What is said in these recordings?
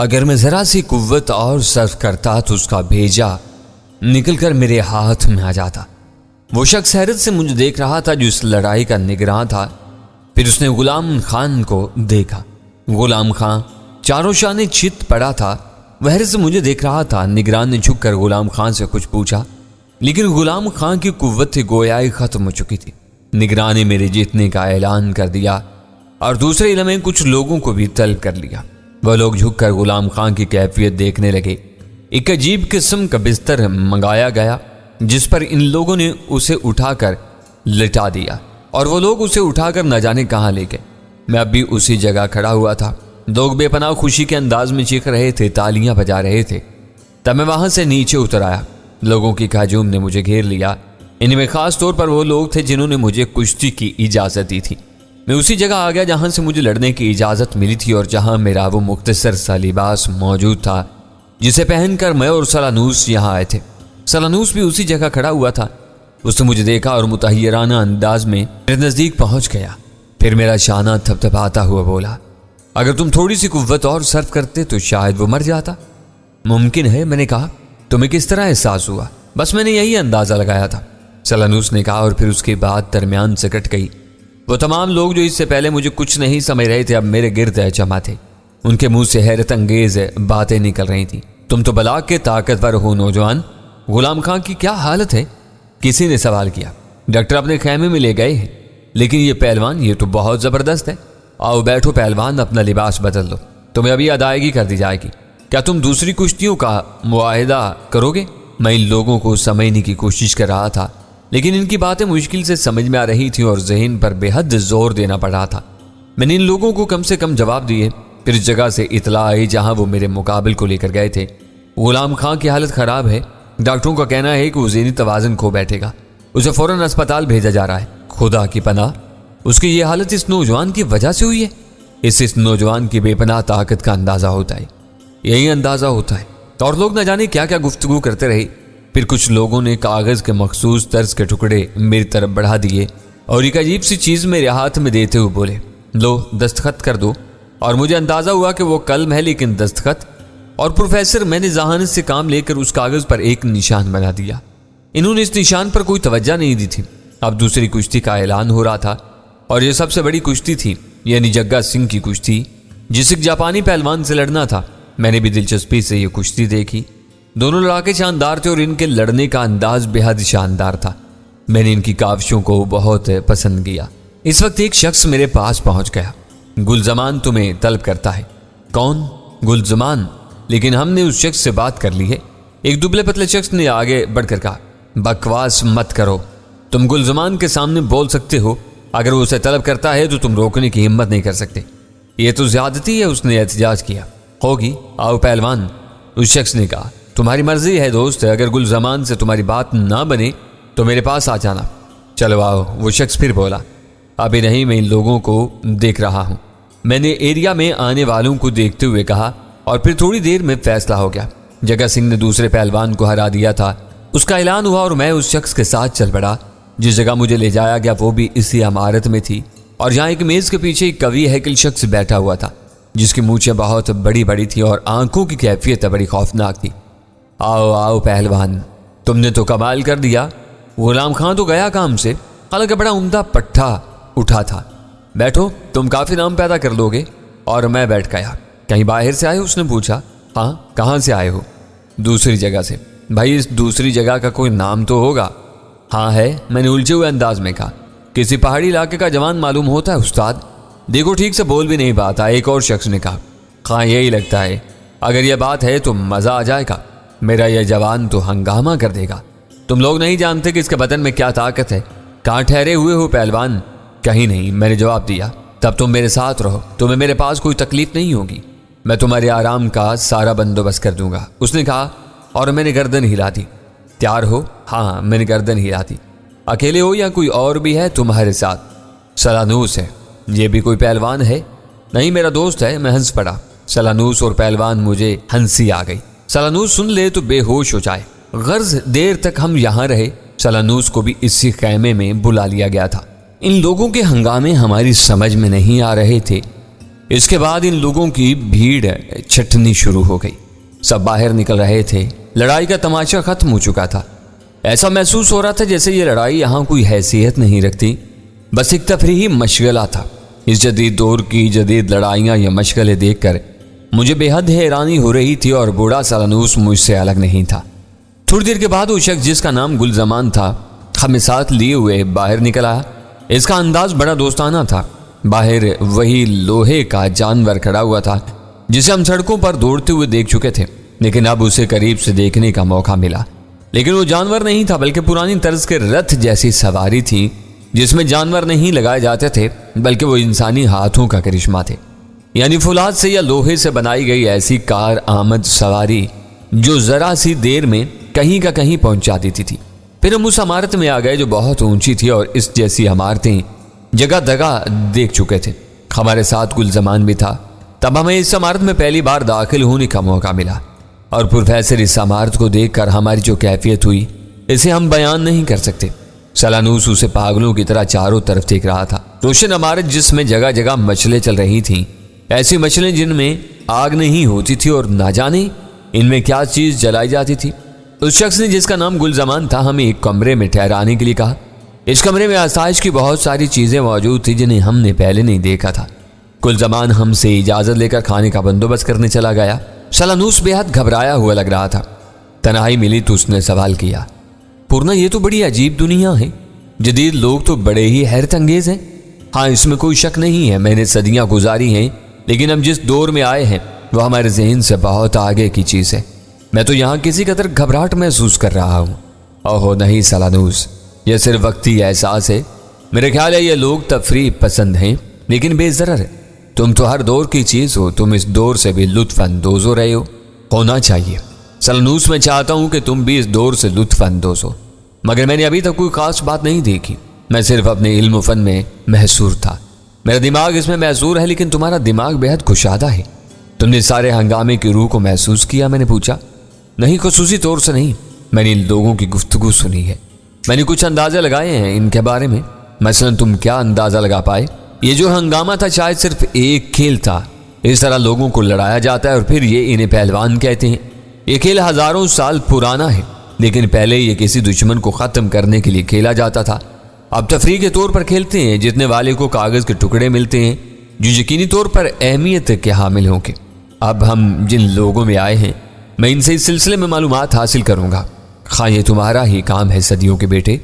اگر میں ذرا سی قوت اور صرف کرتا تو اس کا بھیجا نکل کر میرے ہاتھ میں آ جاتا۔ وہ شخص حیرت سے مجھے دیکھ رہا تھا جو اس لڑائی کا نگراں تھا۔ پھر اس نے غلام خان کو دیکھا۔ غلام خان چاروں شانے چت پڑا تھا۔ وہ حیرت سے مجھے دیکھ رہا تھا۔ نگران نے جھک کر غلام خان سے کچھ پوچھا، لیکن غلام خان کی قوت گویا ختم ہو چکی تھی۔ نگران نے میرے جیتنے کا اعلان کر دیا اور دوسرے لمحے کچھ لوگوں کو بھی طلب کر لیا۔ وہ لوگ جھک کر غلام خان کی کیفیت دیکھنے لگے۔ ایک عجیب قسم کا بستر منگایا گیا جس پر ان لوگوں نے اسے اٹھا کر لٹا دیا اور وہ لوگ اسے اٹھا کر نہ جانے کہاں لے گئے۔ میں اب بھی اسی جگہ کھڑا ہوا تھا۔ لوگ بے پناہ خوشی کے انداز میں چیخ رہے تھے، تالیاں بجا رہے تھے۔ تب میں وہاں سے نیچے اتر آیا۔ لوگوں کی ہجوم نے مجھے گھیر لیا۔ ان میں خاص طور پر وہ لوگ تھے جنہوں نے مجھے کشتی کی اجازت دی تھی۔ میں اسی جگہ آ گیا جہاں سے مجھے لڑنے کی اجازت ملی تھی اور جہاں میرا وہ مختصر سا لباس موجود تھا جسے پہن کر میں اور سلانوس یہاں آئے تھے۔ سلانوس بھی اسی جگہ کھڑا ہوا تھا۔ اس نے مجھے دیکھا اور متحیرانہ انداز میں میرے نزدیک پہنچ گیا۔ پھر میرا شانہ تھپتھپاتا ہوا بولا، اگر تم تھوڑی سی قوت اور صرف کرتے تو شاید وہ مر جاتا۔ ممکن ہے، میں نے کہا۔ تمہیں کس طرح احساس ہوا؟ بس میں نے یہی اندازہ لگایا تھا، سلانوس نے کہا، اور پھر اس کے بعد درمیان سے کٹ گئی۔ وہ تمام لوگ جو اس سے پہلے مجھے کچھ نہیں سمجھ رہے تھے اب میرے گرد جمع تھے۔ ان کے منہ سے حیرت انگیز باتیں نکل رہی تھیں۔ تم تو بلا کے طاقتور ہو نوجوان، غلام خان کی کیا حالت ہے؟ کسی نے سوال کیا۔ ڈاکٹر اپنے خیمے میں لے گئے ہیں، لیکن یہ پہلوان، یہ تو بہت زبردست ہے۔ آؤ بیٹھو پہلوان، اپنا لباس بدل دو، تمہیں ابھی ادائیگی کر دی جائے گی۔ کیا تم دوسری کشتیوں کا معاہدہ کرو گے؟ میں ان لوگوں کو سمجھنے کی کوشش کر رہا تھا، لیکن ان کی باتیں مشکل سے سمجھ میں آ رہی تھیں اور ذہن پر بے حد زور دینا پڑ رہا تھا۔ میں نے ان لوگوں کو کم سے کم جواب دیے۔ پھر اس جگہ سے اطلاع آئی جہاں وہ میرے مقابل کو لے کر گئے تھے۔ غلام خان کی حالت خراب ہے، ڈاکٹروں کا کہنا ہے کہ وہ ذہنی توازن کھو بیٹھے گا، اسے فوراً اسپتال بھیجا جا رہا ہے۔ خدا کی پناہ، اس کی یہ حالت اس نوجوان کی وجہ سے ہوئی ہے؟ اس نوجوان کی بے پناہ طاقت کا اندازہ ہوتا ہے، یہی اندازہ ہوتا ہے۔ اور لوگ نہ جانے کیا کیا گفتگو کرتے رہے۔ پھر کچھ لوگوں نے کاغذ کے مخصوص طرز کے ٹکڑے میری طرف بڑھا دیے اور ایک عجیب سی چیز میرے ہاتھ میں دیتے ہوئے بولے، لو دستخط کر دو۔ اور مجھے اندازہ ہوا کہ وہ قلم ہے لیکن دستخط۔ اور پروفیسر، میں نے ذہانت سے کام لے کر اس کاغذ پر ایک نشان بنا دیا۔ انہوں نے اس نشان پر کوئی توجہ نہیں دی تھی۔ اب دوسری کشتی کا اعلان ہو رہا تھا اور یہ سب سے بڑی کشتی تھی، یعنی جگا سنگھ کی کشتی، جس ایک جاپانی پہلوان سے لڑنا تھا۔ میں نے بھی دلچسپی سے یہ کشتی دیکھی۔ دونوں لڑاکے شاندار تھے اور ان کے لڑنے کا انداز بے حد شاندار تھا۔ میں نے ان کی کاوشوں کو بہت پسند کیا۔ اس وقت ایک شخص میرے پاس پہنچ گیا۔ گلزمان تمہیں طلب کرتا ہے۔ کون؟ گلزمان؟ لیکن ہم نے اس شخص سے بات کر لی ہے۔ ایک دبلے پتلے شخص نے آگے بڑھ کر کہا، بکواس مت کرو، تم گلزمان کے سامنے بول سکتے ہو، اگر وہ اسے طلب کرتا ہے تو تم روکنے کی ہمت نہیں کر سکتے۔ یہ تو زیادتی ہے، اس نے احتجاج کیا۔ ہوگی، آؤ پہلوان، اس شخص نے کہا، تمہاری مرضی ہے دوست، اگر گلزمان سے تمہاری بات نہ بنے تو میرے پاس آ جانا۔ چلو آؤ، وہ شخص پھر بولا، ابھی نہیں، میں ان لوگوں کو دیکھ رہا ہوں۔ میں نے ایریا میں آنے والوں کو دیکھتے ہوئے کہا اور پھر تھوڑی دیر میں فیصلہ ہو گیا۔ جگا سنگھ نے دوسرے پہلوان کو ہرا دیا تھا۔ اس کا اعلان ہوا اور میں اس شخص کے ساتھ چل پڑا۔ جس جگہ مجھے لے جایا گیا وہ بھی اسی عمارت میں تھی اور جہاں ایک میز کے پیچھے ایک قوی ہیکل شخص بیٹھا ہوا تھا جس کی مونچھیں بہت بڑی بڑی تھی اور آنکھوں کی کیفیت بڑی خوفناک تھی۔ آؤ آؤ پہلوان، تم نے تو کمال کر دیا۔ غلام خان تو گیا کام سے، حالانکہ بڑا عمدہ پٹھا اٹھا تھا۔ بیٹھو، تم کافی نام پیدا کر لو گے۔ اور میں بیٹھ گیا۔ کہیں باہر سے آئے ہو؟ اس نے پوچھا۔ ہاں، کہاں سے آئے ہو؟ دوسری جگہ سے۔ بھائی، اس دوسری جگہ کا کوئی نام تو ہوگا؟ ہاں ہے، میں نے الجھے ہوئے انداز میں کہا۔ کسی پہاڑی علاقے کا جوان معلوم ہوتا ہے استاد؟ دیکھو ٹھیک سے بول بھی نہیں پاتا۔ ایک اور شخص نے کہا۔ ہاں یہی لگتا ہے، اگر یہ بات ہے تو مزہ آ جائے گا، میرا یہ جوان تو ہنگامہ کر دے گا۔ تم لوگ نہیں جانتے کہ اس کے بدن میں کیا طاقت ہے۔ کہاں ٹھہرے ہوئے ہو پہلوان؟ کہیں نہیں، میں نے جواب دیا۔ تب تم میرے ساتھ رہو، تمہیں میرے پاس کوئی تکلیف نہیں ہوگی، میں تمہارے آرام کا سارا بندوبست کر دوں گا، اس نے کہا اور میں نے گردن ہلا دی۔ تیار ہو؟ ہاں، میں نے گردن ہلا دی۔ اکیلے ہو یا کوئی اور بھی ہے تمہارے ساتھ؟ سلانوس ہے۔ یہ بھی کوئی پہلوان ہے؟ نہیں، میرا دوست ہے، میں ہنس پڑا۔ سلانوس اور پہلوان، مجھے ہنسی آ گئی۔ سلانوس سن لے تو بے ہوش ہو جائے۔ غرض دیر تک ہم یہاں رہے۔ سلانوس کو بھی اسی خیمے میں بلا لیا گیا تھا۔ ان لوگوں کے ہنگامے ہماری سمجھ میں نہیں آ رہے تھے۔ اس کے بعد ان لوگوں کی بھیڑ چھٹنی شروع ہو گئی۔ سب باہر نکل رہے تھے، لڑائی کا تماشا ختم ہو چکا تھا۔ ایسا محسوس ہو رہا تھا جیسے یہ لڑائی یہاں کوئی حیثیت نہیں رکھتی، بس ایک تفریحی مشغلہ تھا۔ اس جدید دور کی جدید لڑائیاں یا مشغلے دیکھ کر مجھے بے حد حیرانی ہو رہی تھی، اور بوڑھا سالانوس مجھ سے الگ نہیں تھا۔ تھوڑی دیر کے بعد وہ شخص جس کا نام گل زمان تھا ہمیں ساتھ لیے ہوئے باہر نکل آیا۔ اس کا انداز بڑا دوستانہ تھا۔ باہر وہی لوہے کا جانور کھڑا ہوا تھا جسے ہم سڑکوں پر دوڑتے ہوئے دیکھ چکے تھے، لیکن اب اسے قریب سے دیکھنے کا موقع ملا۔ لیکن وہ جانور نہیں تھا، بلکہ پرانی طرز کے رتھ جیسی سواری تھی جس میں جانور نہیں لگائے جاتے تھے، بلکہ وہ انسانی ہاتھوں کا کرشمہ تھے، یعنی فولاد سے یا لوہے سے بنائی گئی ایسی کار آمد سواری جو ذرا سی دیر میں کہیں کا کہیں پہنچا دیتی تھی۔ پھر ہم اس عمارت میں آ گئے جو بہت اونچی تھی، اور اس جیسی عمارتیں جگہ جگہ دیکھ چکے تھے۔ ہمارے ساتھ گل زمان بھی تھا۔ تب ہمیں اس عمارت میں پہلی بار داخل ہونے کا موقع ملا، اور پروفیسر اس عمارت کو دیکھ کر ہماری جو کیفیت ہوئی اسے ہم بیان نہیں کر سکتے۔ سالانوس اسے پاگلوں کی طرح چاروں طرف دیکھ رہا تھا۔ روشن عمارت جس میں جگہ جگہ مچلیں چل رہی تھیں، ایسی مچلیں جن میں آگ نہیں ہوتی تھی، اور نہ جانے ان میں کیا چیز جلائی جاتی تھی۔ اس شخص نے جس کا نام گل زمان تھا ہمیں ایک کمرے میں ٹھہرانے کے لیے کہا۔ اس کمرے میں آسائش کی بہت ساری چیزیں موجود تھیں جنہیں ہم نے پہلے نہیں دیکھا تھا۔ گل زمان ہم سے اجازت لے کر کھانے کا بندوبست کرنے چلا گیا۔ سالانوس بے حد گھبرایا ہوا لگ رہا تھا۔ تنہائی ملی تو اس نے سوال کیا، پورنا یہ تو بڑی عجیب دنیا ہے، جدید لوگ تو بڑے ہی حیرت انگیز ہیں۔ ہاں، اس میں کوئی شک نہیں ہے، میں نے صدیاں گزاری ہیں، لیکن ہم جس دور میں آئے ہیں وہ ہمارے ذہن سے بہت آگے کی چیز ہے۔ میں تو یہاں کسی قدر گھبراہٹ محسوس کر رہا ہوں۔ اوہ نہیں سالانوس، یہ صرف وقتی احساس ہے۔ میرے خیال ہے یہ لوگ تفریح پسند ہیں لیکن بے ضرر ہے۔ تم تو ہر دور کی چیز ہو، تم اس دور سے بھی لطف اندوز ہو رہے ہو۔ ہونا چاہیے سالانوس، میں چاہتا ہوں کہ تم بھی اس دور سے لطف اندوز ہو، مگر میں نے ابھی تک کوئی خاص بات نہیں دیکھی۔ میں صرف اپنے علم و فن میں محصور تھا۔ میرا دماغ اس میں محصور ہے، لیکن تمہارا دماغ بے حد کشادہ ہے۔ تم نے سارے ہنگامے کی روح کو محسوس کیا؟ میں نے پوچھا۔ نہیں، خصوصی طور سے نہیں، میں نے ان لوگوں کی گفتگو سنی ہے، میں نے کچھ اندازے لگائے ہیں ان کے بارے میں۔ مثلا تم کیا اندازہ لگا پائے؟ یہ جو ہنگامہ تھا شاید صرف ایک کھیل تھا۔ اس طرح لوگوں کو لڑایا جاتا ہے اور پھر یہ انہیں پہلوان کہتے ہیں۔ یہ کھیل ہزاروں سال پرانا ہے، لیکن پہلے یہ کسی دشمن کو ختم کرنے کے لیے کھیلا جاتا تھا۔ اب تفریح کے طور پر کھیلتے ہیں، جتنے والے کو کاغذ کے ٹکڑے ملتے ہیں جو یقینی طور پر اہمیت کے حامل ہوں گے۔ اب ہم جن لوگوں میں آئے ہیں، میں ان سے اس سلسلے میں معلومات حاصل کروں گا۔ خواہ یہ تمہارا ہی کام ہے صدیوں کے بیٹے۔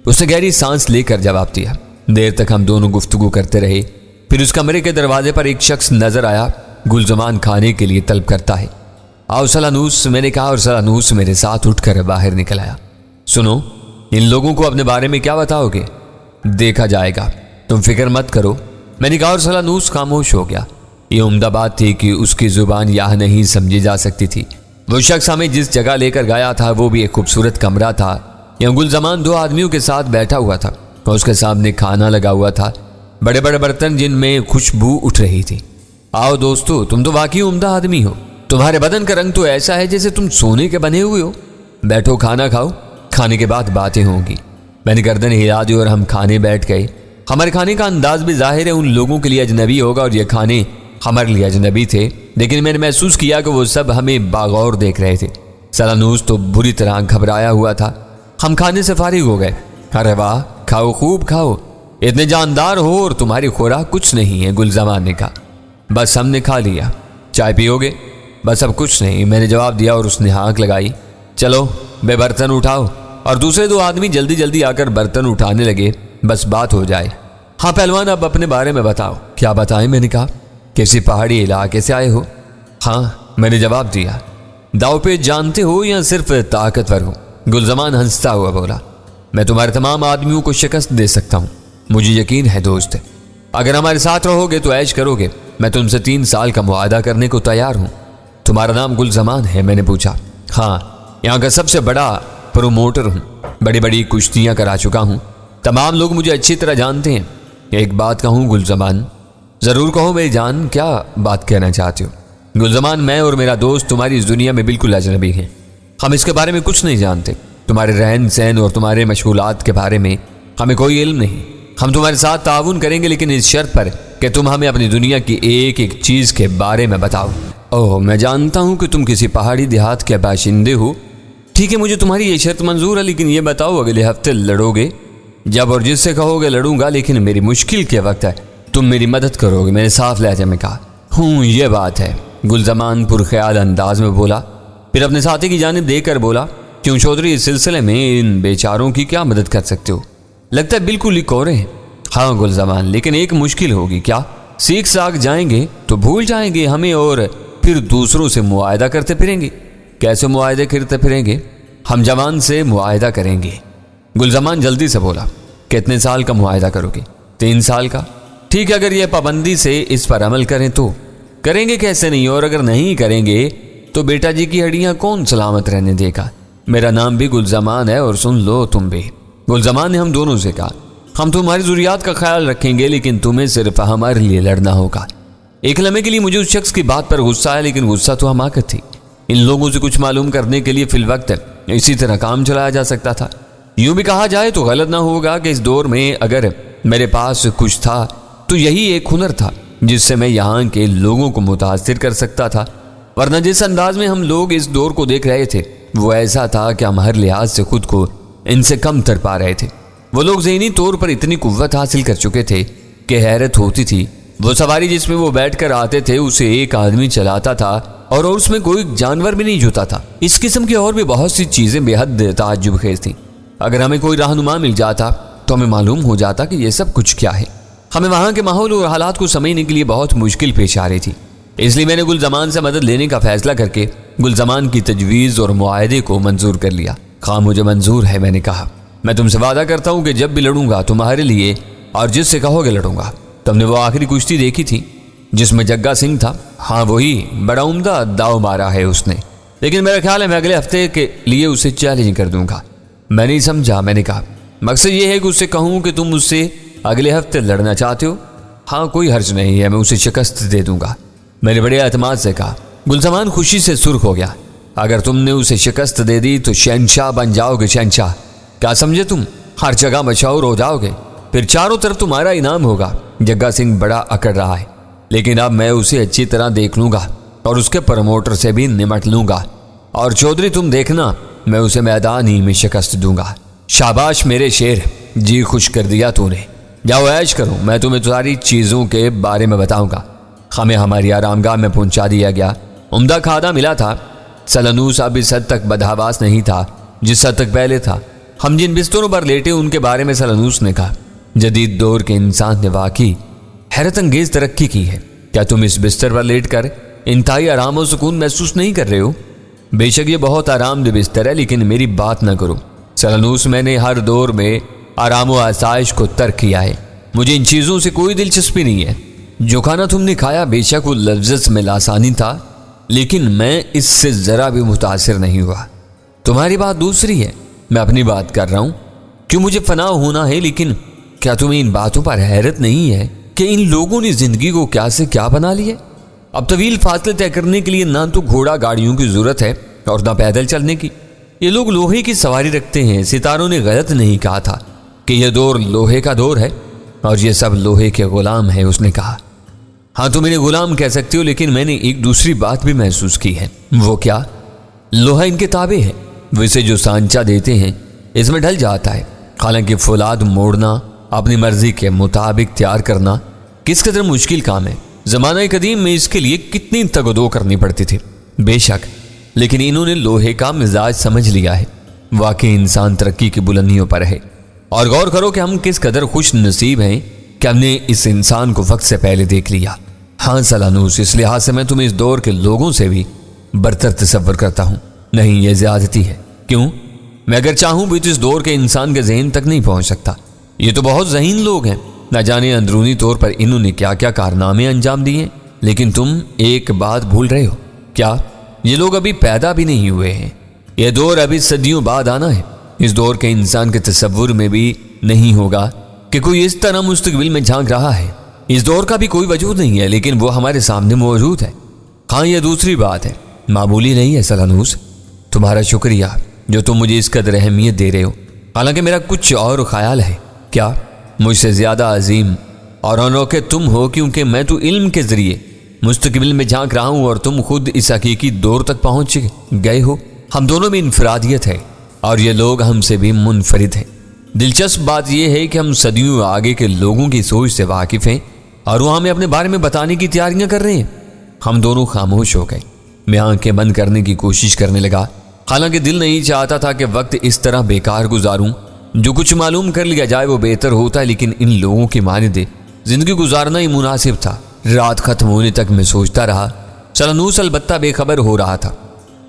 اس نے گہری سانس لے کر جواب دیا۔ دیر تک ہم دونوں گفتگو کرتے رہے۔ پھر اس کمرے کے دروازے پر ایک شخص نظر آیا۔ گل زمان کھانے کے لیے طلب کرتا ہے۔ آؤ سالانوس، میں نے کہا، اور سالانوس میرے ساتھ اٹھ کر باہر نکل آیا۔ سنو، ان لوگوں کو اپنے بارے میں کیا بتاؤ گے؟ دیکھا جائے گا، تم فکر مت کرو، میں نے کہا، اور سالانوس خاموش ہو گیا۔ یہ عمدہ بات تھی کہ اس کی زبان یہ نہیں سمجھی جا سکتی تھی۔ وہ شخص ہمیں جس جگہ لے کر گیا تھا وہ بھی ایک خوبصورت کمرہ تھا۔ یہاں گل زمان دو آدمیوں کے ساتھ بیٹھا ہوا تھا، اور اس کے سامنے کھانا لگا ہوا تھا، بڑے بڑے برتن جن میں خوشبو اٹھ رہی تھی۔ آؤ دوستو، تم تو واقعی عمدہ آدمی ہو، تمہارے بدن کا رنگ تو ایسا ہے جیسے تم سونے کے بنے ہوئے ہو۔ بیٹھو، کھانا کھاؤ، کھانے کے بعد باتیں ہوں گی۔ میں نے گردن ہلا دی اور ہم کھانے بیٹھ گئے۔ ہمارے کھانے کا انداز بھی ظاہر ہے ان لوگوں کے لیے اجنبی ہوگا، اور یہ کھانے ہمارے لیے اجنبی تھے، لیکن میں نے محسوس کیا کہ وہ سب ہمیں باغور دیکھ رہے تھے۔ سالانوس تو بری طرح گھبرایا ہوا تھا۔ ہم کھانے سے فارغ ہو گئے۔ ارے واہ، کھاؤ، خوب کھاؤ، اتنے جاندار ہو اور تمہاری خوراک کچھ نہیں ہے، گل زمان نے کہا۔ بس ہم نے کھا لیا، چائے پیو گے؟ بس اب کچھ نہیں، میں نے جواب دیا، اور اس نے ہانک لگائی۔ چلو بے برتن اٹھاؤ، اور دوسرے دو آدمی جلدی جلدی آ کر برتن اٹھانے لگے، بس بات ہو جائے۔ ہاں پہلوان، اب اپنے بارے میں بتاؤ۔ کیا بتائیں؟ میں نے کہا۔ کسی پہاڑی علاقے سے آئے ہو؟ ہاں، میں نے جواب دیا۔ داؤ پہ جانتے ہو یا صرف طاقتور ہو؟ گل زمان ہنستا ہوا بولا، میں تمہارے تمام آدمیوں کو شکست دے سکتا ہوں، مجھے یقین ہے دوست۔ اگر ہمارے ساتھ رہو گے تو عیش کرو گے، میں تم سے 3 سال کا معاہدہ کرنے کو تیار ہوں۔ تمہارا نام گل زمان ہے؟ میں نے پوچھا۔ ہاں، یہاں کا سب سے بڑا پروموٹر ہوں، بڑی بڑی کشتیاں کرا چکا ہوں، تمام لوگ مجھے اچھی طرح جانتے ہیں۔ ایک بات کہوں گل زمان؟ ضرور کہو میری جان، کیا بات کہنا چاہتے ہو؟ گل زمان، میں اور میرا دوست تمہاری اس دنیا میں بالکل اجنبی ہیں، ہم اس کے بارے میں کچھ نہیں جانتے۔ تمہارے رہن سہن اور تمہارے مشغولات کے بارے میں ہمیں کوئی علم نہیں۔ ہم تمہارے ساتھ تعاون کریں گے لیکن اس شرط پر کہ تم ہمیں اپنی دنیا کی ایک ایک چیز کے بارے میں بتاؤ۔ اوہ، میں جانتا ہوں کہ تم کسی پہاڑی دیہات کے باشندے ہو۔ ٹھیک ہے، مجھے تمہاری یہ شرط منظور ہے، لیکن یہ بتاؤ اگلے ہفتے لڑو گے؟ جب اور جس سے کہو گے لڑوں گا، لیکن میری مشکل کے وقت ہے تم میری مدد کرو گے، میں نے صاف لہجے میں کہا۔ یہ بات ہے، گلزمان پرخیال انداز میں بولا، پھر اپنے ساتھی کی جانب دیکھ کر بولا، کیوں چودھری، اس سلسلے میں ان بیچاروں کی کیا مدد کر سکتے ہو؟ لگتا ہے بالکل ہی کورے ہیں۔ ہاں گلزمان، لیکن ایک مشکل ہوگی۔ کیا؟ سیکھ ساکھ جائیں گے تو بھول جائیں گے ہمیں اور پھر دوسروں سے معاہدہ کرتے پھریں گے۔ کیسے معاہدے کرتے پھریں گے؟ ہم جوان سے معاہدہ کریں گے۔ گلزمان جلدی سے بولا، کتنے سال کا معاہدہ کرو گے؟ 3 سال کا۔ ٹھیک ہے، اگر یہ پابندی سے اس پر عمل کریں تو کریں گے، کیسے نہیں، اور اگر نہیں کریں گے تو بیٹا جی کی ہڈیاں کون سلامت رہنے دے گا؟ میرا نام بھی گلزمان ہے اور سن لو تم بھی۔ گلزمان نے ہم دونوں سے کہا، ہم تمہاری ضروریات کا خیال رکھیں گے، لیکن تمہیں صرف ہمارے لیے لڑنا ہوگا۔ ایک لمحے کے لیے مجھے اس شخص کی بات پر غصہ آیا، لیکن غصہ تو حماقت تھی۔ ان لوگوں سے کچھ معلوم کرنے کے لیے فی الوقت اسی طرح کام چلایا جا سکتا تھا۔ یوں بھی کہا جائے تو غلط نہ ہوگا کہ اس دور میں اگر میرے پاس کچھ تھا تو یہی ایک ہنر تھا جس سے میں یہاں کے لوگوں کو متاثر کر سکتا تھا، ورنہ جس انداز میں ہم لوگ اس دور کو دیکھ رہے تھے وہ ایسا تھا کہ ہم ہر لحاظ سے خود کو ان سے کم تر پا رہے تھے۔ وہ لوگ ذہنی طور پر اتنی قوت حاصل کر چکے تھے کہ حیرت ہوتی تھی۔ وہ سواری جس میں وہ بیٹھ کر آتے تھے اسے ایک آدمی چلاتا تھا اور اس میں کوئی جانور بھی نہیں جوتا تھا۔ اس قسم کی اور بھی بہت سی چیزیں بے حد تعجب خیز تھیں۔ اگر ہمیں کوئی رہنما مل جاتا تو ہمیں معلوم ہو جاتا کہ یہ سب کچھ کیا ہے۔ ہمیں وہاں کے ماحول اور حالات کو سمجھنے کے لیے بہت مشکل پیش آ رہی تھی، اس لیے میں نے گلزمان سے مدد لینے کا فیصلہ کر کے گلزمان کی تجویز اور معاہدے کو منظور کر لیا۔ خواہ مجھے منظور ہے، میں نے کہا، میں تم سے وعدہ کرتا ہوں کہ جب بھی لڑوں گا تمہارے لیے اور جس سے کہو گے لڑوں گا۔ تم نے وہ آخری کشتی دیکھی تھی جس میں جگا سنگھ تھا؟ ہاں وہی، بڑا عمدہ داؤ مارا ہے اس نے، لیکن میرا خیال ہے میں اگلے ہفتے کے لیے اسے چیلنج کر دوں گا۔ میں نہیں سمجھا، میں نے کہا، مقصد یہ ہے کہ اس سے کہوں کہ تم اس سے اگلے ہفتے لڑنا چاہتے ہو؟ ہاں کوئی حرج نہیں ہے، میں اسے شکست دے دوں گا، میں نے بڑے اعتماد سے کہا۔ گلزمان خوشی سے سرخ ہو گیا۔ اگر تم نے اسے شکست دے دی تو شہنشاہ بن جاؤ گے، شہنشاہ، کیا سمجھے تم؟ ہر جگہ مشہور ہو جاؤ گے، پھر چاروں طرف تمہارا انعام ہوگا۔ جگا سنگھ بڑا اکڑ رہا ہے، لیکن اب میں اسے اچھی طرح دیکھ لوں گا اور اس کے پروموٹر سے بھی نمٹ لوں گا، اور چودھری تم دیکھنا میں اسے میدان ہی میں شکست دوں گا۔ شاباش میرے شیر، جی خوش کر دیا تو نے۔ جاؤ عیش کرو، میں تمہیں ساری چیزوں کے بارے میں بتاؤں گا۔ ہمیں ہماری آرام گاہ میں پہنچا دیا گیا۔ عمدہ کھانا ملا تھا۔ سلنوس اب اس حد تک بدحواس نہیں تھا جس حد تک پہلے تھا۔ ہم جن بستروں پر لیٹے ان کے بارے میں سلنوس نے کہا، جدید دور کے انسان نے واقعی حیرت انگیز ترقی کی ہے۔ کیا تم اس بستر پر لیٹ کر انتہائی آرام و سکون محسوس نہیں کر رہے ہو؟ بے شک یہ بہت آرام دہ بستر ہے، لیکن میری بات نہ کرو سلنوس، میں نے ہر دور میں آرام و آسائش کو ترک کیا ہے۔ مجھے ان چیزوں سے کوئی دلچسپی نہیں ہے۔ جو کھانا تم نے کھایا بے شک وہ لذت میں لاسانی تھا، لیکن میں اس سے ذرا بھی متاثر نہیں ہوا۔ تمہاری بات دوسری ہے، میں اپنی بات کر رہا ہوں۔ کیوں مجھے فنا ہونا ہے، لیکن کیا تمہیں ان باتوں پر حیرت نہیں ہے کہ ان لوگوں نے زندگی کو کیا سے کیا بنا لیا؟ اب طویل فاصلے طے کرنے کے لیے نہ تو گھوڑا گاڑیوں کی ضرورت ہے اور نہ پیدل چلنے کی۔ یہ لوگ لوہے کی سواری رکھتے ہیں۔ ستاروں نے غلط نہیں کہا تھا کہ یہ دور لوہے کا دور ہے اور یہ سب لوہے کے غلام ہیں، اس نے کہا۔ ہاں تم انہیں غلام کہہ سکتے ہو، لیکن میں نے ایک دوسری بات بھی محسوس کی ہے۔ وہ کیا؟ لوہا ان کے تابع ہے، وہ اسے جو سانچہ دیتے ہیں اس میں ڈھل جاتا ہے۔ حالانکہ فولاد موڑنا، اپنی مرضی کے مطابق تیار کرنا کس قدر مشکل کام ہے۔ زمانہ قدیم میں اس کے لیے کتنی تگدو کرنی پڑتی تھی۔ بے شک، لیکن انہوں نے لوہے کا مزاج سمجھ لیا ہے۔ واقعی انسان ترقی کی بلندیوں پر ہے، اور غور کرو کہ ہم کس قدر خوش نصیب ہیں کہ ہم نے اس انسان کو وقت سے پہلے دیکھ لیا۔ ہاں سلانوس، اس لحاظ سے میں تمہیں اس دور کے لوگوں سے بھی برتر تصور کرتا ہوں۔ نہیں، یہ زیادتی ہے۔ کیوں؟ میں اگر چاہوں بھی تو اس دور کے انسان کے ذہن تک نہیں پہنچ سکتا۔ یہ تو بہت ذہین لوگ ہیں، نہ جانے اندرونی طور پر انہوں نے کیا کیا کارنامے انجام دیے۔ لیکن تم ایک بات بھول رہے ہو۔ کیا؟ یہ لوگ ابھی پیدا بھی نہیں ہوئے ہیں۔ یہ دور ابھی صدیوں بعد آنا ہے۔ اس دور کے انسان کے تصور میں بھی نہیں ہوگا کہ کوئی اس طرح مستقبل میں جھانک رہا ہے۔ اس دور کا بھی کوئی وجود نہیں ہے، لیکن وہ ہمارے سامنے موجود ہے۔ ہاں یہ دوسری بات ہے، معمولی نہیں ہے سلانوس۔ تمہارا شکریہ جو تم مجھے اس قدر اہمیت دے رہے ہو۔ حالانکہ میرا کچھ اور خیال ہے۔ کیا؟ مجھ سے زیادہ عظیم اور انوکھے تم ہو، کیونکہ میں تو علم کے ذریعے مستقبل میں جھانک رہا ہوں اور تم خود اس حقیقی دور تک پہنچ گئے ہو۔ ہم دونوں میں انفرادیت ہے اور یہ لوگ ہم سے بھی منفرد ہیں۔ دلچسپ بات یہ ہے کہ ہم صدیوں آگے کے لوگوں کی سوچ سے واقف ہیں اور وہ ہمیں اپنے بارے میں بتانے کی تیاریاں کر رہے ہیں۔ ہم دونوں خاموش ہو گئے۔ میں آنکھیں بند کرنے کی کوشش کرنے لگا، حالانکہ دل نہیں چاہتا تھا کہ وقت اس طرح بیکار گزاروں۔ جو کچھ معلوم کر لیا جائے وہ بہتر ہوتا ہے، لیکن ان لوگوں کی مانند زندگی گزارنا ہی مناسب تھا۔ رات ختم ہونے تک میں سوچتا رہا۔ سلنوس البتہ بے خبر ہو رہا تھا۔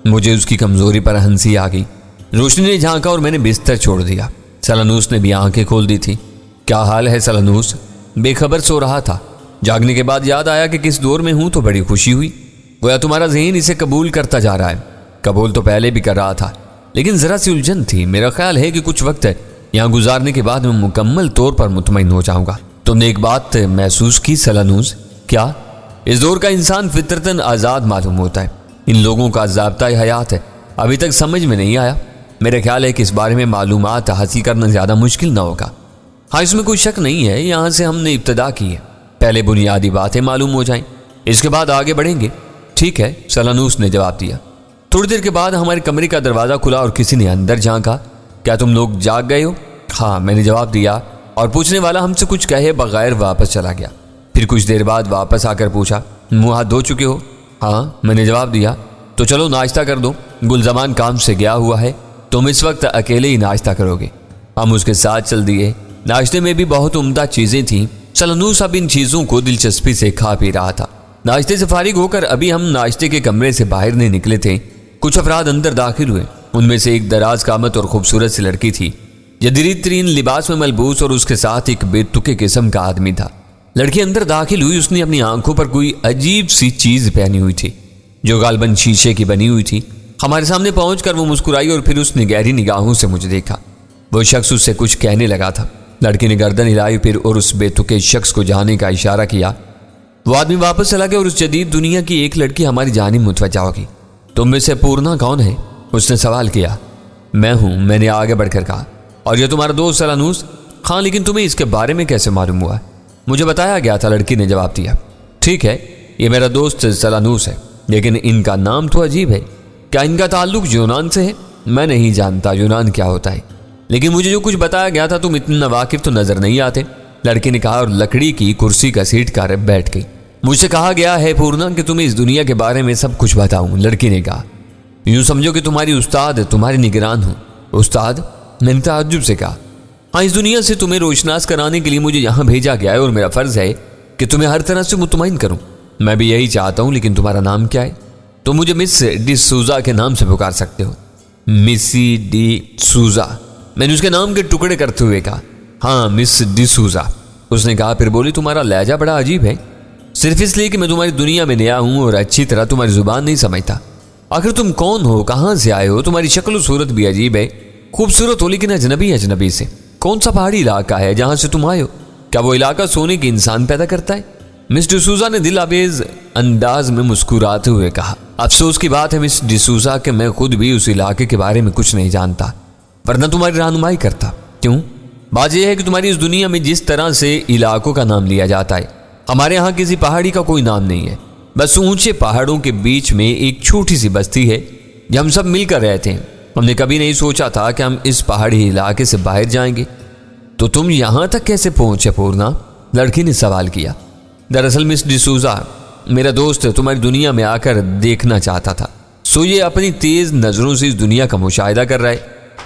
مجھے اس کی کمزوری پر ہنسی آ گئی۔ روشنی نے جھانکا اور میں نے بستر چھوڑ دیا۔ سلنوس نے بھی آنکھیں کھول دی تھی۔ کیا حال ہے سلنوس؟ بے خبر سو رہا تھا۔ جاگنے کے بعد یاد آیا کہ کس دور میں ہوں تو بڑی خوشی ہوئی۔ گویا تمہارا ذہن اسے قبول کرتا جا رہا ہے۔ قبول تو پہلے بھی کر رہا تھا، لیکن ذرا سی الجھن تھی۔ میرا خیال ہے کہ کچھ وقت یہاں گزارنے کے بعد میں مکمل طور پر مطمئن ہو جاؤں گا۔ تم نے ایک بات محسوس کی سلنوس؟ کیا؟ اس دور کا انسان فطرتاً آزاد معلوم ہوتا ہے۔ ان لوگوں کا ضابطہ حیات ہے ابھی تک سمجھ میں نہیں آیا۔ میرا خیال ہے کہ اس بارے میں معلومات حاصل کرنا زیادہ مشکل نہ ہوگا۔ ہاں، اس میں کوئی شک نہیں ہے۔ یہاں سے ہم نے ابتدا کی ہے، پہلے بنیادی باتیں معلوم ہو جائیں، اس کے بعد آگے بڑھیں گے۔ ٹھیک ہے، سلنوس نے جواب دیا۔ تھوڑی دیر کے بعد ہمارے کمرے کا دروازہ کھلا اور کسی نے اندر جھانکا۔ کیا تم لوگ جاگ گئے ہو؟ ہاں، میں نے جواب دیا، اور پوچھنے والا ہم سے کچھ کہے بغیر واپس چلا گیا۔ پھر کچھ دیر بعد واپس آ کر پوچھا، منہ ہاتھ دھو چکے ہو؟ ہاں، میں نے جواب دیا۔ تو چلو ناشتہ کر دو، گلزمان کام سے گیا ہوا ہے، تم اس وقت اکیلے ہی ناشتہ کرو گے۔ ہم اس کے ساتھ چل دیے۔ ناشتے میں بھی بہت عمدہ چیزیں تھیں۔ سلنوس اب ان چیزوں کو دلچسپی سے کھا پی رہا تھا۔ ناشتے سے فارغ ہو کر ابھی ہم ناشتے کے کمرے سے باہر نہیں نکلے تھے، کچھ افراد اندر داخل ہوئے۔ ان میں سے ایک دراز قامت اور خوبصورت سی لڑکی تھی، جدید ترین لباس میں ملبوس، اور اس کے ساتھ ایک بے تکے قسم کا آدمی تھا۔ لڑکی اندر داخل ہوئی۔ اس نے اپنی آنکھوں پر کوئی عجیب سی چیز پہنی ہوئی تھی جو غالباً شیشے کی بنی ہوئی تھی۔ ہمارے سامنے پہنچ کر وہ مسکرائی اور پھر اس نے گہری نگاہوں سے مجھے دیکھا۔ وہ شخص اس سے کچھ کہنے لگا تھا۔ لڑکی نے گردن ہلائی پھر اور اس بے تکے شخص کو جانے کا اشارہ کیا۔ وہ آدمی واپس چلا گیا اور اس جدید دنیا کی ایک لڑکی ہماری جانب متوجہ ہوگی۔ تم میں سے پورنا کون ہے؟ اس نے سوال کیا۔ میں ہوں، میں نے آگے بڑھ کر کہا۔ اور یہ تمہارا دوست سلنوس؟ ہاں، لیکن تمہیں اس کے بارے میں کیسے معلوم ہوا؟ مجھے بتایا گیا تھا، لڑکی نے جواب دیا۔ ٹھیک ہے، یہ میرا دوست سلنوس ہے، لیکن ان کا نام تو عجیب ہے۔ کیا ان کا تعلق یونان سے ہے؟ میں نہیں جانتا یونان کیا ہوتا ہے، لیکن مجھے جو کچھ بتایا گیا تھا تم اتنا واقف تو نظر نہیں آتے، لڑکی نے کہا اور لکڑی کی کرسی کا سیٹ کر بیٹھ گئی۔ مجھ سے کہا گیا ہے پورنا کہ تمہیں اس دنیا کے بارے میں سب کچھ بتاؤں، لڑکی نے کہا۔ یوں سمجھو کہ تمہاری استاد تمہاری نگران ہوں۔ استاد؟ میں نے تعجب سے کہا۔ ہاں، اس دنیا سے تمہیں روشناس کرانے کے لیے مجھے یہاں بھیجا گیا ہے اور میرا فرض ہے کہ تمہیں ہر طرح سے مطمئن کروں۔ میں بھی یہی چاہتا ہوں، لیکن تمہارا نام کیا ہے؟ تم مجھے مس ڈی سوزا کے نام سے پکار سکتے ہو۔ مسی ڈی سوزا؟ میں نے اس کے نام کے ٹکڑے کرتے ہوئے کہا۔ ہاں، مس ڈی سوزا، اس نے کہا۔ پھر بولی، تمہارا لہجہ بڑا عجیب ہے، صرف اس لیے کہ میں تمہاری دنیا میں نیا ہوں اور اچھی طرح تمہاری زبان نہیں سمجھتا۔ آخر تم کون ہو؟ کہاں سے آئے ہو؟ تمہاری شکل و صورت بھی عجیب ہے، خوبصورت ہو لیکن اجنبی سے۔ کون سا پہاڑی علاقہ ہے جہاں سے تم آئے ہو؟ کیا وہ علاقہ سونے کے انسان پیدا کرتا ہے؟ مس ڈسوزا نے دل آویز انداز میں مسکراتے ہوئے کہا۔ افسوس کی بات ہے مس ڈسوزا کہ میں خود بھی اس علاقے کے بارے میں کچھ نہیں جانتا، ورنہ تمہاری رہنمائی کرتا۔ کیوں؟ بات یہ ہے کہ تمہاری اس دنیا میں جس طرح سے علاقوں کا نام لیا جاتا ہے، ہمارے ہاں کسی پہاڑی کا کوئی نام نہیں ہے، بس اونچے پہاڑوں کے بیچ میں ایک چھوٹی سی بستی ہے جہاں ہم سب مل کر رہتے ہیں۔ ہم نے کبھی نہیں سوچا تھا کہ ہم اس پہاڑی علاقے سے باہر جائیں گے۔ تو تم یہاں تک کیسے پہنچے پورنا؟ لڑکی نے سوال کیا۔ دراصل مس ڈسوزا میرا دوست تمہاری دنیا میں آ کر دیکھنا چاہتا تھا، سو یہ اپنی تیز نظروں سے اس دنیا کا مشاہدہ کر رہا ہے۔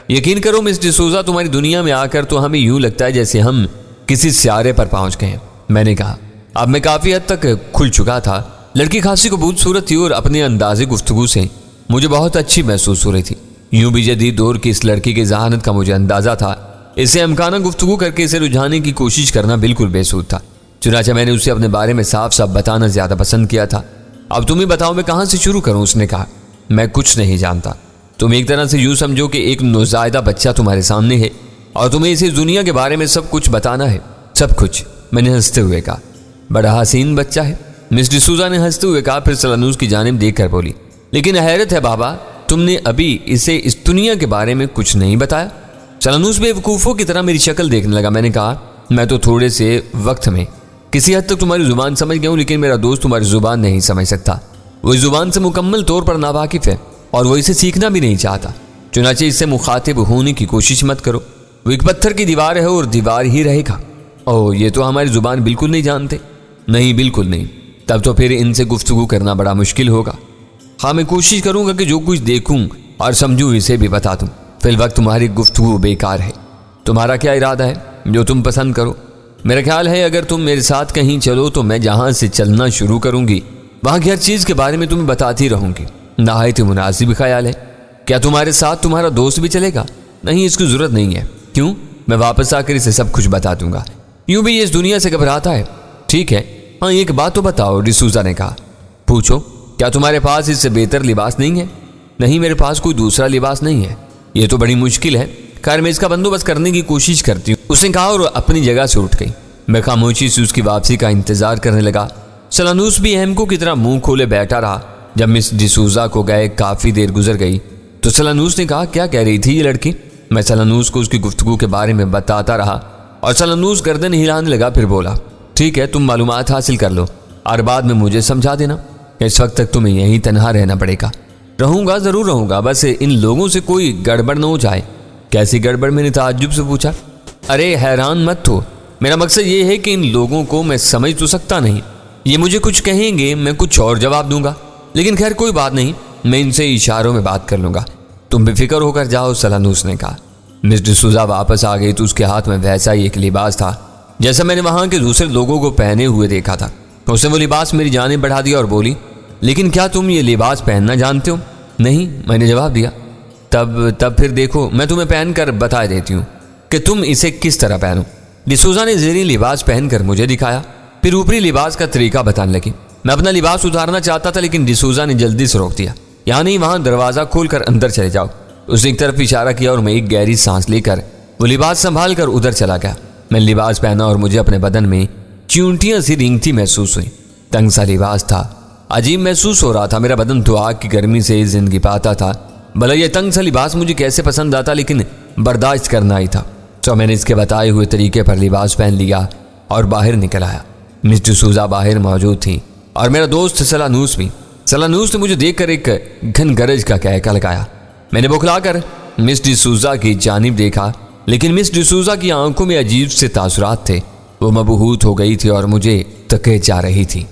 یقین کرو مس ڈسوزا، تمہاری دنیا میں آ کر تو ہمیں یوں لگتا ہے جیسے ہم کسی سیارے پر پہنچ گئے ہیں۔ میں نے کہا۔ اب میں کافی حد تک کھل چکا تھا۔ لڑکی خاصی کو خوبصورت تھی اور اپنے انداز گفتگو سے مجھے بہت اچھی محسوس ہو رہی تھی۔ یوں بھی جدید دور کی اس لڑکی کی ذہانت کا مجھے اندازہ تھا۔ اسے امکانہ گفتگو کر کے اسے رجھانے کی کوشش کرنا بالکل بے سود تھا، چنانچہ میں نے اسے اپنے بارے میں صاف صاف بتانا زیادہ پسند کیا تھا۔ اب تم ہی بتاؤ میں کہاں سے شروع کروں؟ اس نے کہا۔ میں کچھ نہیں جانتا، تم ایک طرح سے یوں سمجھو کہ ایک نوزائیدہ بچہ تمہارے سامنے ہے اور تمہیں اسے دنیا کے بارے میں سب کچھ بتانا ہے۔ سب کچھ؟ میں نے ہنستے ہوئے کہا۔ بڑا حسین بچہ ہے، مس ڈسوزا نے ہنستے ہوئے کہا، پھر سلنوس کی جانب دیکھ کر بولی، لیکن حیرت ہے بابا، تم نے ابھی اسے اس دنیا کے بارے میں کچھ نہیں بتایا۔ سلنوس بے وقوفوں کی طرح میری شکل دیکھنے لگا۔ میں نے کہا، میں تو تھوڑے سے وقت میں کسی حد تک تمہاری زبان سمجھ گیا ہوں، لیکن میرا دوست تمہاری زبان نہیں سمجھ سکتا۔ وہ اس زبان سے مکمل طور پر ناواقف ہے اور وہ اسے سیکھنا بھی نہیں چاہتا، چنانچہ اس سے مخاطب ہونے کی کوشش مت کرو۔ وہ ایک پتھر کی دیوار ہے اور دیوار ہی رہے گا۔ اوہ، یہ تو ہماری زبان بالکل نہیں جانتے۔ نہیں، بالکل نہیں، تب تو پھر ان سے گفتگو کرنا بڑا مشکل ہوگا۔ ہاں، میں کوشش کروں گا کہ جو کچھ دیکھوں اور سمجھوں اسے بھی بتا دوں۔ فی الوقت تمہاری گفتگو بیکار ہے۔ تمہارا کیا ارادہ ہے؟ جو تم پسند کرو۔ میرا خیال ہے اگر تم میرے ساتھ کہیں چلو تو میں جہاں سے چلنا شروع کروں گی وہاں کی ہر چیز کے بارے میں تمہیں بتاتی رہوں گی۔ نہایت مناسب خیال ہے۔ کیا تمہارے ساتھ تمہارا دوست بھی چلے گا؟ نہیں، اس کی ضرورت نہیں ہے۔ کیوں؟ میں واپس آ کر اسے سب کچھ بتا دوں گا۔ یوں بھی یہ اس دنیا سے گھبراتا ہے۔ ٹھیک ہے، ہاں ایک بات تو بتاؤ، ڈسوزا نے کہا۔ پوچھو، کیا تمہارے پاس اس سے بہتر لباس نہیں ہے؟ نہیں، میرے پاس کوئی دوسرا لباس نہیں ہے۔ یہ تو بڑی مشکل ہے۔ خیر، میں اس کا بندوبست کرنے کی کوشش کرتی ہوں، اس نے کہا اور اپنی جگہ سے اٹھ گئی۔ میں خاموشی سے اس کی واپسی کا انتظار کرنے لگا۔ سلانوس بھی اہمکو کی طرح منہ کھولے بیٹھا رہا۔ جب مس ڈسوزا کو گئے کافی دیر گزر گئی تو سلانوس نے کہا، کیا کہہ رہی تھی یہ لڑکی؟ میں سلانوس کو اس کی گفتگو کے بارے میں بتاتا رہا اور سلانوس گردن ہلانے لگا، پھر بولا، ٹھیک ہے، تم معلومات حاصل کر لو اور بعد میں مجھے سمجھا دینا۔ اس وقت تک تمہیں یہیں تنہا رہنا پڑے گا۔ رہوں گا، ضرور رہوں گا، بس ان لوگوں سے کوئی گڑبڑ نہ ہو جائے۔ کیسی گڑبڑ؟ میں نے تعجب سے پوچھا۔ ارے حیران مت ہو، میرا مقصد یہ ہے کہ ان لوگوں کو میں سمجھ تو سکتا نہیں، یہ مجھے کچھ کہیں گے، میں کچھ اور جواب دوں گا، لیکن خیر کوئی بات نہیں، میں ان سے اشاروں میں بات کر لوں گا۔ تم بے فکر ہو کر جاؤ، سلانوس نے کہا۔ مس ڈسوزا واپس آ گئی تو اس کے ہاتھ میں ویسا ہی ایک لباس تھا جیسا میں نے وہاں کے دوسرے لوگوں کو پہنے ہوئے دیکھا تھا۔ اس نے وہ لباس میری جانب بڑھا دیا اور بولی، لیکن کیا تم یہ لباس پہننا جانتے ہو؟ نہیں، میں نے جواب دیا۔ تب پھر دیکھو، میں تمہیں پہن کر بتا دیتی ہوں کہ تم اسے کس طرح پہنو۔ ڈسوزا نے زیریں لباس پہن کر مجھے دکھایا، پھر اوپری لباس کا طریقہ بتانے لگی۔ میں اپنا لباس اتارنا چاہتا تھا لیکن ڈسوزا نے جلدی سے روک دیا۔ یہاں نہیں، وہاں دروازہ کھول کر اندر چلے جاؤ۔ اس نے ایک طرف اشارہ کیا اور میں ایک گہری سانس لے کر وہ لباس سنبھال کر ادھر چلا گیا۔ میں لباس پہنا اور مجھے اپنے بدن میں چیونٹیاں سی رینگتی محسوس ہوئی۔ تنگ سا لباس تھا، عجیب محسوس ہو رہا تھا۔ میرا بدن تو آگ کی گرمی سے زندگی پاتا تھا۔ بھلا یہ تنگ سا لباس مجھے کیسے پسند آتا، لیکن برداشت کرنا ہی تھا۔ تو میں نے اس کے بتائے ہوئے طریقے پر لباس پہن لیا اور باہر نکل آیا۔ مس ڈسوزا باہر موجود تھی اور میرا دوست سلانوس بھی۔ سلانوس نے مجھے دیکھ کر ایک گھن گرج کا کہکا لگایا۔ میں نے بوکھلا کر مس ڈسوزا کی جانب دیکھا، لیکن مس ڈسوزا کی آنکھوں میں عجیب سے تاثرات تھے۔ وہ مبہوت ہو گئی تھی اور مجھے تکے جا رہی تھی۔